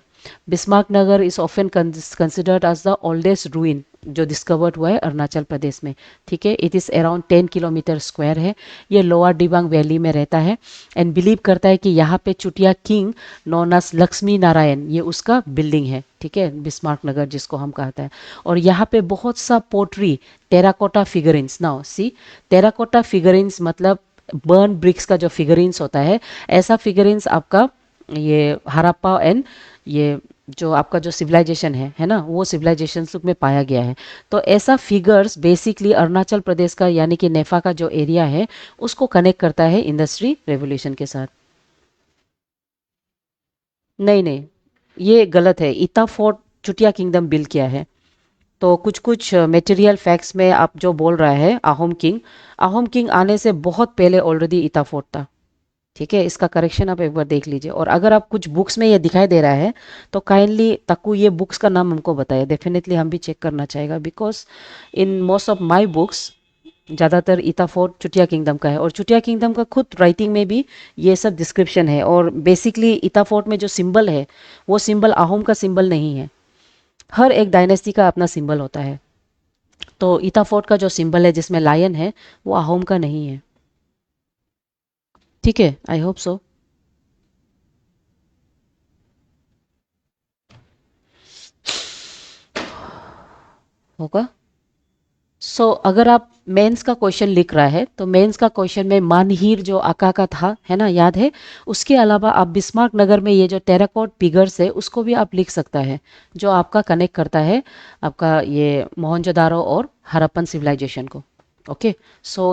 Bhismaknagar is often considered as the oldest ruin जो डिस्कवर्ड हुआ है अरुणाचल प्रदेश में। ठीक है, it is around 10 kilometre square है। ये लोअर दिबांग वैली में रहता है। एंड बिलीव करता है कि यहाँ पे Chutia king known as Lakshmi Narayan, ये उसका बिल्डिंग है। ठीक है, बिस्मार्क नगर जिसको हम कहते हैं। और यहाँ पे बहुत सा pottery, terracotta figurines, now see, terracotta figurines मतलब बर्न ब्रिक्स का जो फिगरिन्स होता है, ऐसा फिगरिन्स आपका ये हड़प्पा एंड ये जो आपका जो सिविलाइजेशन है ना, वो सिविलाइजेशन में पाया गया है। तो ऐसा फिगर्स बेसिकली अरुणाचल प्रदेश का यानी कि नेफा का जो एरिया है उसको कनेक्ट करता है इंडस्ट्री रेवोल्यूशन के साथ। नहीं नहीं, ये गलत है। ईटा फोर्ट चुटिया किंगडम बिल्ड किया है। तो कुछ कुछ मटेरियल फैक्ट्स में आप जो बोल रहा है आहोम किंग आने से बहुत पहले ऑलरेडी ईटा फोर्ट था। ठीक है, इसका करेक्शन आप एक बार देख लीजिए। और अगर आप कुछ बुक्स में ये दिखाई दे रहा है तो काइंडली तक्कू ये बुक्स का नाम हमको बताइए, डेफिनेटली हम भी चेक करना चाहेगा। Because in most of my books ज़्यादातर ईटा फोर्ट चुटिया किंगडम का है, और चुटिया किंगडम का खुद राइटिंग में भी ये सब डिस्क्रिप्शन है। और बेसिकली ईटा फोर्ट में जो सिंबल है वो सिंबल आहोम का सिंबल नहीं है। हर एक डायनेस्टी का अपना सिंबल होता है। तो ईटा फोर्ट का जो सिंबल है जिसमें लायन है वो आहोम का नहीं है। ठीक है, आई होप सो। होगा। अगर आप मेंस का क्वेश्चन लिख रहा है तो मेंस का क्वेश्चन में मानहीर जो आका का था है ना, याद है? उसके अलावा आप बिस्मार्क नगर में ये जो टेराकोट पिगर्स है उसको भी आप लिख सकता है, जो आपका कनेक्ट करता है आपका ये मोहनजोदारो और हड़प्पन सिविलाइजेशन को। ओके,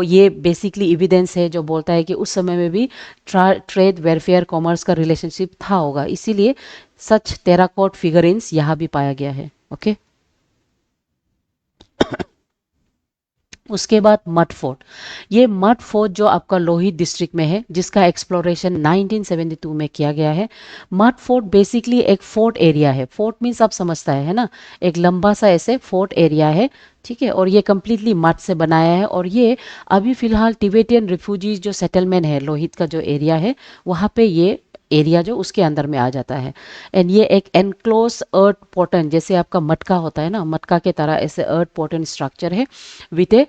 ये बेसिकली एविडेंस है जो बोलता है कि उस समय में भी ट्रेड, वेलफेयर, कॉमर्स का रिलेशनशिप था होगा, इसीलिए सच टेराकोट फिगरिन्स यहाँ भी पाया गया है। ओके, उसके बाद मड फोर्ट। ये मड फोर्ट जो आपका लोहित डिस्ट्रिक्ट में है जिसका एक्सप्लोरेशन 1972 में किया गया है। मड फोर्ट बेसिकली एक फोर्ट एरिया है। फोर्ट मीन्स आप समझता है ना, एक लंबा सा ऐसे फोर्ट एरिया है। ठीक है, और ये कम्प्लीटली मड से बनाया है। और ये अभी फिलहाल टिबेटियन रिफ्यूजीज जो सेटलमेंट है लोहित का जो एरिया है वहाँ पे ये एरिया जो उसके अंदर में आ जाता है। एंड ये एक एनक्लोज अर्थ पोर्टन, जैसे आपका मटका होता है ना, मटका के तरह ऐसे अर्थ पोर्टन स्ट्रक्चर है with a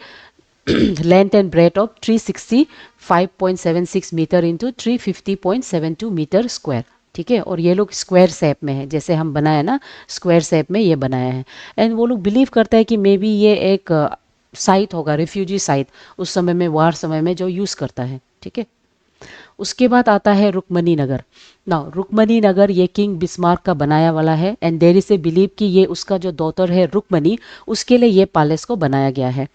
length and breadth of 365.76 metre into 350.72 metre square. ठीक है, और ये लोग स्क्वायर शेप में है, जैसे हम बनाए ना स्क्वायर शेप में ये बनाया है। एंड वो लोग बिलीव करता है कि मे बी ये एक साइट होगा, रिफ्यूजी साइट, उस समय में वार समय में जो यूज़ करता है। ठीक है, उसके बाद आता है Rukmininagar. Now Rukmininagar ये किंग बिस्मार्क का बनाया वाला है and there is a believe कि ये उसका जो डॉटर है रुक्मणी, उसके लिए ये पैलेस को बनाया गया है।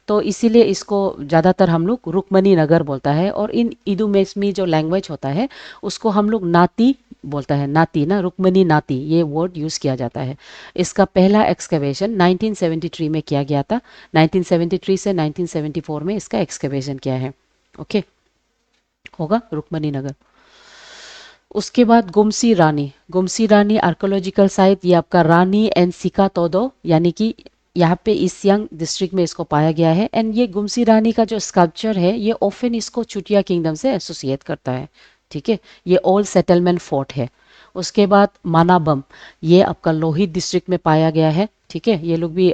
तो इसीलिए इसको ज़्यादातर हम लोग रुक्मणी नगर बोलता है। और इन इदुमेस्मी जो लैंग्वेज होता है उसको हम लोग नाती बोलता है, नाती ना, रुक्मणी नाती, ये वर्ड यूज़ किया जाता है। इसका पहला एक्सकवेशन 1973 में किया गया था। 1973 से 1974 में इसका एक्सकवेशन किया है। ओके, होगा रुक्मणी नगर। उसके बाद गुमसी रानी। गुमसी रानी आर्कोलॉजिकल साइट, ये आपका रानी एंड सिका तोदो, यानी कि यहाँ पे ईस्ट सियांग डिस्ट्रिक्ट में इसको पाया गया है। एंड ये गुमसी रानी का जो स्कल्पचर है ये ऑफन इसको चुटिया किंगडम से एसोसिएट करता है। ठीक है, ये ओल्ड सेटलमेंट फोर्ट है। उसके बाद मानाबम, ये आपका लोहित डिस्ट्रिक्ट में पाया गया है। ठीक है, ये लोग भी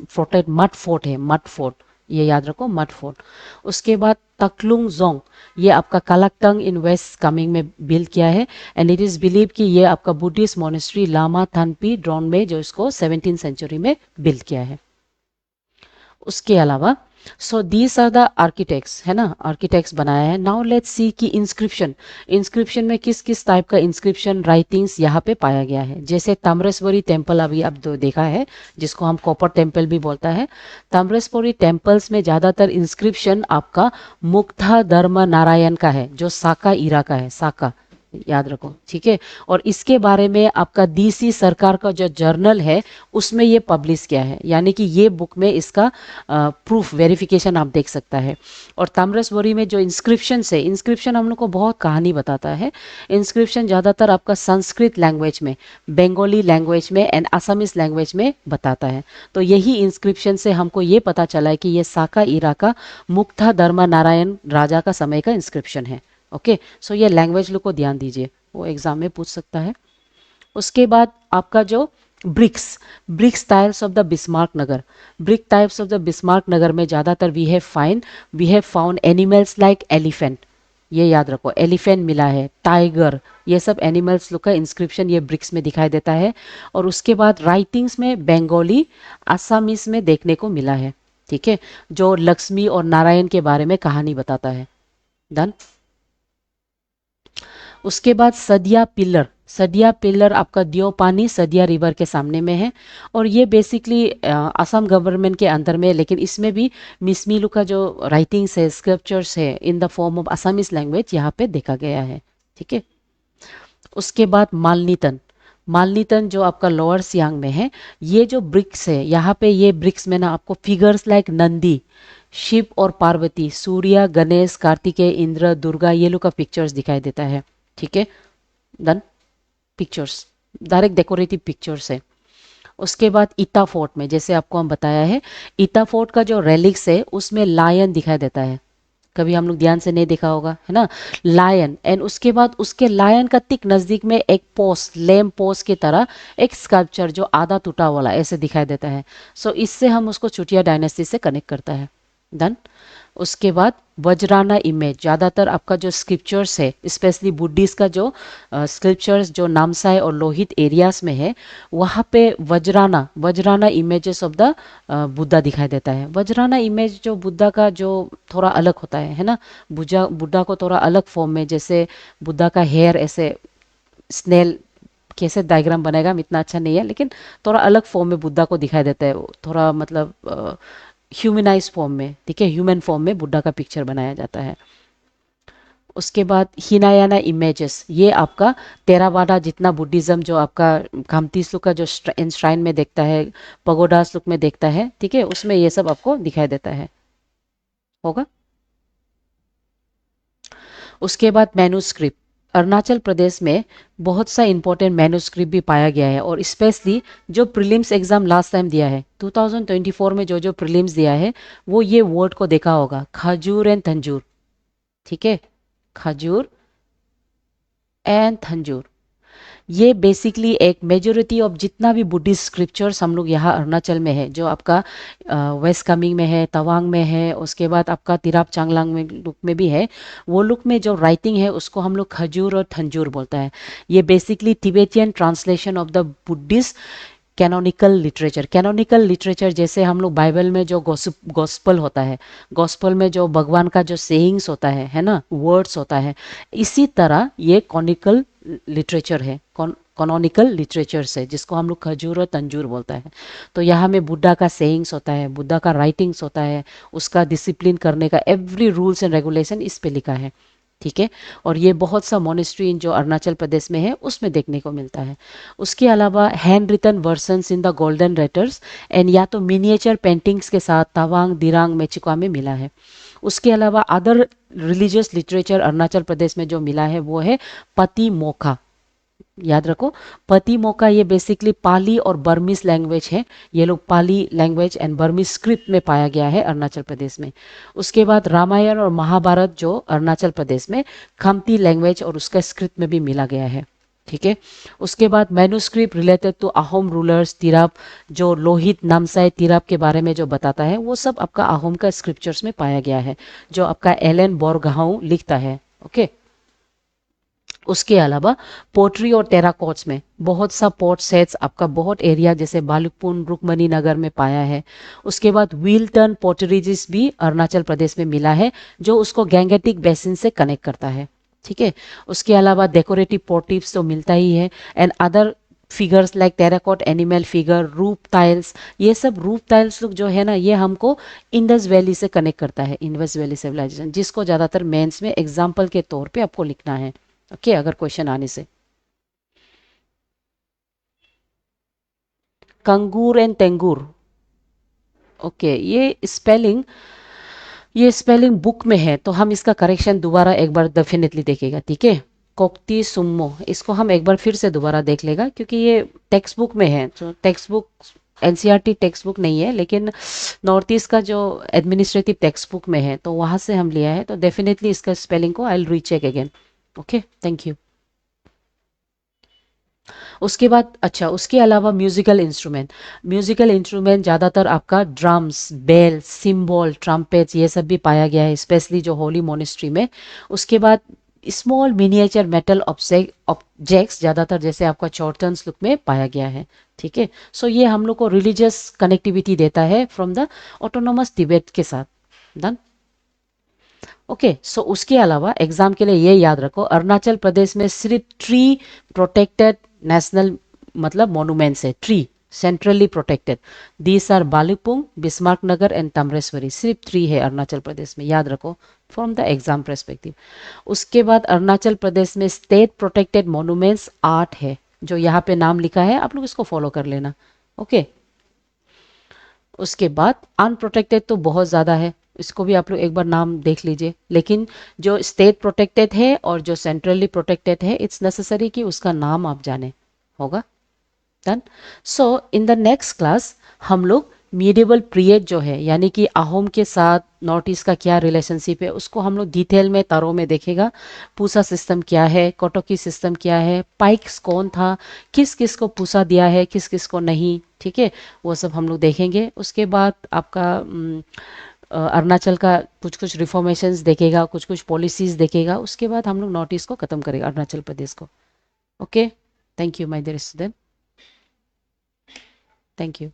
फोर्टेड मड फोर्ट है, मड फोर्ट, ये याद रखो, मड फोर्ट। उसके बाद तकलुंग जोंग, ये आपका कालाक्टंग इन वेस्ट कामिंग में बिल्ड किया है एंड इट इज बिलीव कि ये आपका बुद्धिस्ट मोनेस्ट्री लामा थानपी ड्रोन में जो इसको 17th सेंचुरी में बिल्ड किया है। उसके अलावा so these are the architects, है ना, आर्किटेक्ट्स बनाया है। नाउ लेट्स सी कि इंस्क्रिप्शन, इंस्क्रिप्शन में किस किस टाइप का इंस्क्रिप्शन राइटिंग्स यहाँ पे पाया गया है। जैसे ताम्रस्वरी टेम्पल अभी आप जो देखा है, जिसको हम कॉपर टेम्पल भी बोलता है, ताम्रस्वरी टेम्पल्स में ज़्यादातर इंस्क्रिप्शन आपका मुग्धा धर्म नारायण का है, जो साका इरा का है, साका, याद रखो। ठीक है, और इसके बारे में आपका डीसी सरकार का जो जर्नल है उसमें ये पब्लिश किया है, यानी कि ये बुक में इसका प्रूफ वेरिफिकेशन आप देख सकता है। और ताम्रस्वरी में जो इंस्क्रिप्शन है, इंस्क्रिप्शन हम लोग को बहुत कहानी बताता है। इंस्क्रिप्शन ज़्यादातर आपका संस्कृत लैंग्वेज में, बंगाली लैंग्वेज में एंड असमीज लैंग्वेज में बताता है। तो यही इंस्क्रिप्शन से हमको ये पता चला है कि ये साका इरा का मुग्धा धर्म नारायण राजा का समय का इंस्क्रिप्शन है। ओके, सो ये लैंग्वेज लोग को ध्यान दीजिए, वो एग्जाम में पूछ सकता है। उसके बाद आपका जो bricks, bricks types of the Bhismak Nagar, brick types of the Bhismak Nagar में ज़्यादातर we have found animals like elephant, ये याद रखो, एलिफेंट मिला है, टाइगर, ये सब एनिमल्स लोग का इंस्क्रिप्शन ये ब्रिक्स में दिखाई देता है। और उसके बाद राइटिंग्स में बंगाली, आसामीज में देखने को मिला है। ठीक है, जो लक्ष्मी और नारायण के बारे में कहानी बताता है। डन। उसके बाद सदिया पिलर, सदिया पिलर आपका दियोपानी सदिया रिवर के सामने में है। और ये बेसिकली असम गवर्नमेंट के अंदर में है, लेकिन इसमें भी मिसमिलू का जो राइटिंग्स है, स्क्रिप्चर्स है in the form of Assamese language यहाँ पे देखा गया है। ठीक है, उसके बाद मालनीतन, मालनीतन जो आपका लोअर सियांग में है, ये जो ब्रिक्स है यहाँ पे, ये ब्रिक्स में ना आपको फिगर्स लाइक नंदी, शिव और पार्वती, सूर्य, गणेश, कार्तिकेय, इंद्र, दुर्गा, ये लोग का पिक्चर्स दिखाई देता है। ठीक है, done, pictures, direct decorative pictures है। उसके बाद ईटा फोर्ट में, जैसे आपको हम बताया है, ईटा फोर्ट का जो रेलिक्स है उसमें लायन दिखाई देता है, कभी हम लोग ध्यान से नहीं देखा होगा, है ना, लायन। एंड उसके बाद उसके लायन का ठीक नजदीक में एक पोस्ट, लेम पोस्ट की तरह एक स्कल्पचर जो आधा टूटा वाला ऐसे दिखाई देता है। सो इससे हम उसको चुटिया डायनेस्टी से कनेक्ट करता है। डन। उसके बाद वज्राना इमेज, ज़्यादातर आपका जो स्क्रिप्चर्स है, स्पेशली बुद्धिस्ट का जो स्क्रिप्चर्स जो नामसाई और लोहित एरियाज में है, वहाँ पे वज्राना, वज्राना इमेजेस ऑफ द बुद्धा दिखाई देता है। वज्राना इमेज जो बुद्धा का जो थोड़ा अलग होता है ना, बुद्धा बुद्धा को थोड़ा अलग फॉर्म में, जैसे बुद्धा का हेयर ऐसे स्नेल, कैसे डायग्राम बनाएगा हम, इतना अच्छा नहीं है, लेकिन थोड़ा अलग फॉर्म में बुद्धा को दिखाई देता है, थोड़ा मतलब ह्यूमनाइज फॉर्म में। ठीक है, ह्यूमन फॉर्म में बुद्धा का पिक्चर बनाया जाता है। उसके बाद हिनायाना इमेजेस, ये आपका तेरावाडा जितना बुद्धिज्म जो आपका खामती श्लोक का जो इंश्राइन में देखता है, पगोडा श्लोक में देखता है, ठीक है, उसमें ये सब आपको दिखाई देता है, होगा। उसके बाद मैन्युस्क्रिप्ट, अरुणाचल प्रदेश में बहुत सा इंपॉर्टेंट मैन्युस्क्रिप्ट भी पाया गया है। और स्पेशली जो प्रीलिम्स एग्जाम लास्ट टाइम दिया है 2024 में, जो जो प्रीलिम्स दिया है वो ये वर्ड को देखा होगा, खजूर एंड तंजूर। ठीक है, खजूर एंड तंजूर, ये बेसिकली एक मेजोरिटी ऑफ जितना भी बुद्धिस्ट स्क्रिप्चर्स हम लोग यहाँ अरुणाचल में है, जो आपका वेस्ट कामिंग में है, तवांग में है, उसके बाद आपका तिराप चांगलांग में लुक में भी है, वो लुक में जो राइटिंग है उसको हम लोग खजूर और थंजूर बोलता है। ये basically Tibetan translation of the Buddhist canonical literature जैसे हम लोग बाइबल में जो गॉस्पल होता है, गॉस्पल में जो भगवान का जो सेइंग्स होता है ना, वर्ड्स होता है, इसी तरह ये कॉनिकल लिटरेचर है, कॉनोनिकल लिटरेचर से, जिसको हम लोग खजूर और तंजूर बोलता है। तो यहाँ में बुद्धा का सेइंग्स होता है, बुद्धा का राइटिंग्स होता है, उसका डिसिप्लिन करने का एवरी रूल्स एंड रेगुलेशन इस पे लिखा है। ठीक है, और ये बहुत सा मोनेस्ट्री जो अरुणाचल प्रदेश में है उसमें देखने को मिलता है। उसके अलावा hand written versions in the golden letters and या तो मिनिएचर पेंटिंग्स के साथ तवांग दिरांग मेचुका में मिला है। उसके अलावा other religious literature Arunachal Pradesh में जो मिला है वो है पति मोखा। याद रखो, पति मोका ये बेसिकली पाली और बर्मीज लैंग्वेज है। ये लोग पाली लैंग्वेज एंड बर्मीज स्क्रिप्ट में पाया गया है अरुणाचल प्रदेश में। उसके बाद रामायण और महाभारत जो अरुणाचल प्रदेश में खमती लैंग्वेज और उसका स्क्रिप्ट में भी मिला गया है। ठीक है, उसके बाद manuscript related to Ahom rulers Tirap, जो लोहित नामसाई तिराप के बारे में जो बताता है वो सब आपका अहोम का स्क्रिप्चर्स में पाया गया है, जो आपका एलन बोरगांव लिखता है। ओके, उसके अलावा पोट्री और टेराकोट्स में बहुत सा पोर्ट सेट्स आपका बहुत एरिया जैसे बालुकपुन रुकमनी नगर में पाया है। उसके बाद व्हीलटन पोटरीजिस भी अरुणाचल प्रदेश में मिला है, जो उसको गैंगेटिक बेसिन से कनेक्ट करता है। ठीक है, उसके अलावा डेकोरेटिव पोर्टिव्स तो मिलता ही है and other figures like terracotta animal figure, roof tiles. ये सब रूप टाइल्स लोग जो है ना, ये हमको इंडस वैली से कनेक्ट करता है, इंडस वैली सिविलाइजेशन, जिसको ज़्यादातर मेंस में एग्जाम्पल के तौर पे आपको लिखना है। ओके, अगर क्वेश्चन आने से। कंगूर एंड तेंगूर, ओके, ये स्पेलिंग बुक में है, तो हम इसका करेक्शन दोबारा एक बार डेफिनेटली देखेगा। ठीक है, कोक्ति सुम्मो, इसको हम एक बार फिर से दोबारा देख लेगा, क्योंकि ये टेक्स्ट बुक में है। तो text book NCERT text book नहीं है, लेकिन नॉर्थ ईस्ट का जो एडमिनिस्ट्रेटिव टेक्स्ट बुक में है, तो वहां से हम लिया है। तो डेफिनेटली इसका स्पेलिंग को I will recheck again. Okay, thank you. उसके बाद अच्छा, उसके अलावा म्यूजिकल इंस्ट्रूमेंट ज़्यादातर आपका ड्रम्स, बेल, सिम्बॉल, ट्रम्पेट्स, ये सब भी पाया गया है, स्पेशली जो होली मोनेस्ट्री में। उसके बाद स्मॉल मिनिएचर मेटल ऑब्जेक्ट्स ज़्यादातर जैसे आपका चौर्टन्स लुक में पाया गया है। ठीक है, सो ये हम लोग को रिलीजियस कनेक्टिविटी देता है फ्रॉम द ऑटोनोमस तिब्बत के साथ। डन। ओके, सो उसके अलावा एग्जाम के लिए ये याद रखो, अरुणाचल प्रदेश में सिर्फ ट्री प्रोटेक्टेड नेशनल मतलब मॉन्यूमेंट्स है, three centrally protected. These are Bhalukpong, Bhismak Nagar and Tamreshwari, सिर्फ ट्री है अरुणाचल प्रदेश में, याद रखो फ्रॉम द एग्जाम परस्पेक्टिव। उसके बाद अरुणाचल प्रदेश में स्टेट प्रोटेक्टेड मॉन्यूमेंट्स 8 है, जो यहाँ पे नाम लिखा है, आप लोग इसको फॉलो कर लेना। ओके, उसके बाद अनप्रोटेक्टेड तो बहुत ज़्यादा है, इसको भी आप लोग एक बार नाम देख लीजिए, लेकिन जो स्टेट प्रोटेक्टेड है और जो सेंट्रली प्रोटेक्टेड है, इट्स नेसेसरी कि उसका नाम आप जाने होगा। Done. So in the next class हम लोग मीडिएवल पीरियड जो है, यानी कि अहोम के साथ नॉर्थ ईस्ट का क्या रिलेशनशिप है, उसको हम लोग डिटेल में तारों में देखेगा। पूसा सिस्टम क्या है, कोटोकी सिस्टम क्या है, पाइक्स कौन था, किस किस को पूसा दिया है, किस किस को नहीं। ठीक है, वो सब हम लोग देखेंगे। उसके बाद आपका अरुणाचल का कुछ कुछ रिफॉर्मेशंस देखेगा, कुछ कुछ पॉलिसीज देखेगा। उसके बाद हम लोग नॉर्थ ईस्ट को खत्म करेगा, अरुणाचल प्रदेश को। Okay, thank you my dear student, thank you.